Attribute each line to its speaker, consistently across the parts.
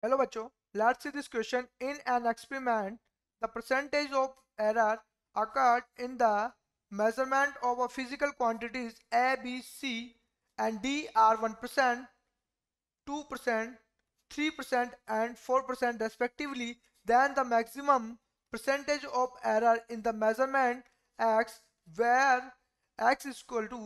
Speaker 1: Hello बच्चों, let's see this question. In an experiment, the percentage of error occurred in the measurement of a physical quantities A, B, C and D are 1%, 2%, 3% and 4% respectively. Then the maximum percentage of error in the measurement X, where X is equal to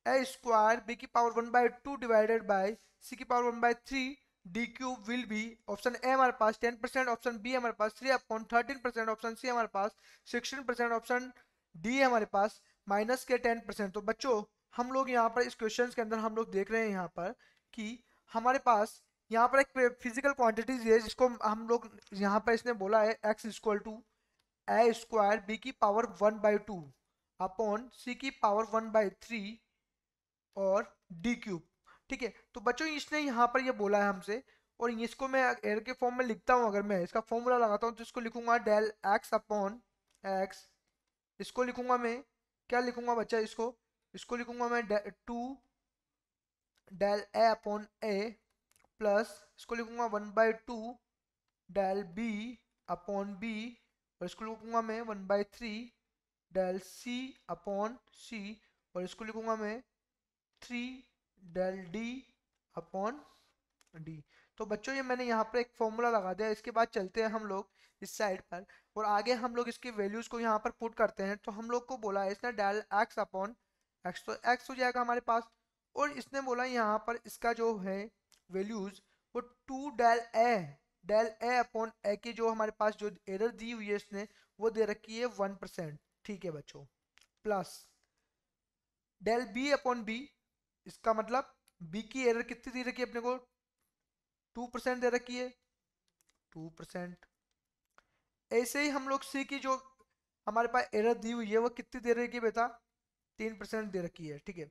Speaker 1: A square B की power 1 by 2 divided by C की power 1 by 3 D cube will be option A हमारे पास 10%, option B हमारे पास 3/13%, option C हमारे पास 16%, option D हमारे पास minus के 10%। तो बच्चों हम लोग यहाँ पर इस क्वेश्चन के अंदर हम लोग देख रहे हैं यहाँ पर कि हमारे पास यहाँ पर एक फिजिकल क्वांटिटीज है जिसको हम लोग यहाँ पर इसने बोला है X equal to A square B की पावर 1 by 2 अपॉन सी की पावर 1 by 3 और डी क्यूब। ठीक है, तो बच्चों इसने यहाँ पर ये बोला है हमसे और इसको मैं एर के फॉर्म में लिखता हूँ। अगर मैं इसका फॉर्मूला लगाता हूँ तो इसको लिखूंगा डेल एक्स अपॉन एक्स। इसको लिखूंगा मैं, क्या लिखूंगा बच्चा, इसको लिखूंगा मैं 2 del A upon A plus इसको लिखूंगा 1 by 2 del B upon B और इसको लिखूंगा मैं 1 by 3 del C upon C और इसको लिखूंगा मैं 3 डेल डी अपॉन डी। तो बच्चों ये मैंने यहाँ पर एक फॉर्मूला लगा दिया। इसके बाद चलते हैं हम लोग इस साइड पर और आगे हम लोग इसकी वैल्यूज को यहाँ पर पुट करते हैं। तो हम लोग को बोला है इसने डेल एक्स अपॉन एक्स, तो एक्स हो जाएगा हमारे पास और इसने बोला यहाँ पर इसका जो है वैल्यूज वो 2 डेल ए अपॉन ए की जो हमारे पास जो एरर दी हुई है इसने वो दे रखी है 1%। ठीक है बच्चों, plus del B upon B, इसका मतलब बी की एरर कितनी दे रखी है अपने को 2% दे रखी है 2%। ऐसे ही हम लोग सी की जो हमारे पास एरर दी हुई है वो कितनी दे रखी है बेटा 3% दे रखी है। ठीक है,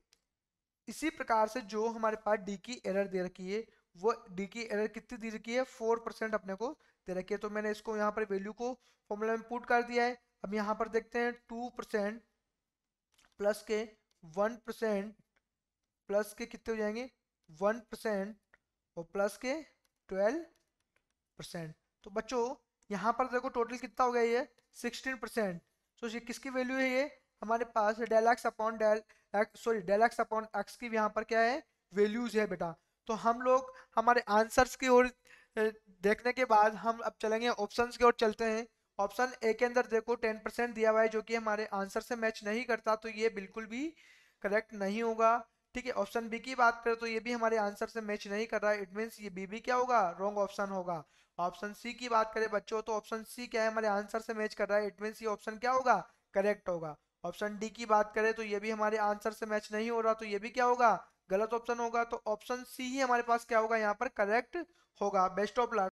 Speaker 1: इसी प्रकार से जो हमारे पास डी की एरर दे रखी है वो डी की एरर कितनी दे रखी है 4% अपने को दे रखी है। तो मैंने इसको यहाँ पर वैल्यू को फॉर्मूला में पुट कर दिया है। अब यहाँ पर देखते हैं 2% प्लस के 1% प्लस के कितने हो जाएंगे 1% और प्लस के 12%। तो बच्चों यहाँ पर देखो टोटल कितना हो गया ये 16%। तो ये किसकी वैल्यू है, ये हमारे पास del x upon del x upon x की यहाँ पर क्या है वैल्यूज है बेटा। तो हम लोग हमारे आंसर्स की ओर देखने के बाद हम अब चलेंगे ऑप्शंस की ओर चलते हैं। ऑप्शन ए के अंदर देखो 10% दिया हुआ है जो कि हमारे आंसर से मैच नहीं करता, तो ये बिल्कुल भी करेक्ट नहीं होगा। ठीक है, ऑप्शन बी की बात करें तो ये भी हमारे आंसर से मैच नहीं कर रहा है, इट मींस ये बी भी क्या होगा रॉन्ग ऑप्शन होगा। ऑप्शन सी की बात करें बच्चों तो ऑप्शन सी क्या है हमारे आंसर से मैच कर रहा है, इट मींस ये ऑप्शन क्या होगा करेक्ट होगा। ऑप्शन डी की बात करें तो ये भी हमारे आंसर से मैच नहीं हो रहा, तो ये भी क्या होगा गलत ऑप्शन होगा। तो ऑप्शन सी ही हमारे पास क्या होगा यहाँ पर करेक्ट होगा। Best of luck.